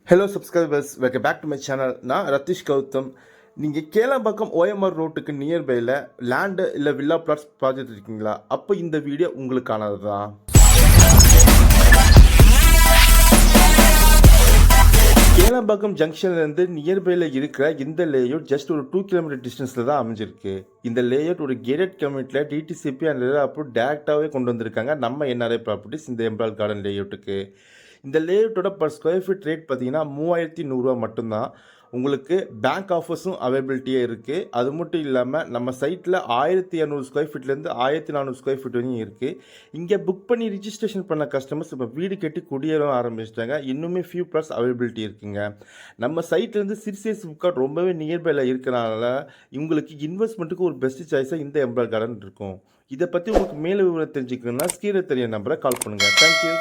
Hello subscribers, welcome back to my channel. நான் ரத்தீஷ் கௌதம். நீங்கள் Kelambakkam OMR ரோட்டுக்கு நியர்பையில் லேண்டு இல்லை வில்லா பிளாட்ஸ் பார்த்துட்டு இருக்கீங்களா? அப்போ இந்த வீடியோ உங்களுக்கானது தான். கேளம்பாக்கம் ஜங்ஷன்லேருந்து நியர்பையில் இருக்கிற இந்த லேஅவுட் ஜஸ்ட் ஒரு 2 கிலோமீட்டர் டிஸ்டன்ஸில் தான் அமைஞ்சிருக்கு. இந்த லேஅவுட் ஒரு கேட்டட் கம்யூனிட்டியில் டிடிசிபி அண்ட் அப்ரூவ் டேரெக்டாகவே கொண்டு வந்திருக்காங்க நம்ம என்ஆர்ஐ ப்ராப்பர்ட்டிஸ் இந்த எம்ப்ராய்ட் கார்டன் லேஅவுட்டுக்கு. இந்த லேஅவுட்டோட பர் ஸ்கொயர் ஃபீட் ரேட் பார்த்தீங்கன்னா 3100 மட்டும்தான். உங்களுக்கு பேங்க் ஆஃபர்ஸும் அவைலபிலிட்டியே இருக்குது. அது மட்டும் இல்லாமல் நம்ம சைட்டில் 1200 ஸ்கொயர் ஃபீட்லேருந்து 1400 ஸ்கொயர் ஃபீட் வரையும் இருக்குது. இங்கே புக் பண்ணி ரிஜிஸ்ட்ரேஷன் பண்ண கஸ்டமர்ஸ் இப்போ வீடு கட்டி குடியேற ஆரம்பிச்சிட்டாங்க. இன்னுமே ஃபியூ ப்ளஸ் அவைலபிலிட்டி இருக்குங்க. நம்ம சைட்லேருந்து சிறுசேஸ் புக்காட் ரொம்பவே நியர்பையில் இருக்கிறனால உங்களுக்கு இன்வெஸ்ட்மெண்ட்டுக்கு ஒரு பெஸ்ட் சாய்ஸாக இந்த எம்ப்ராய்ட் கார்டன் இருக்கும். இதை பற்றி உங்களுக்கு மேலே விவரம் தெரிஞ்சுக்கணுன்னா ஸ்கீரை தெரிய நம்பரை கால் பண்ணுங்கள். தேங்க்யூ.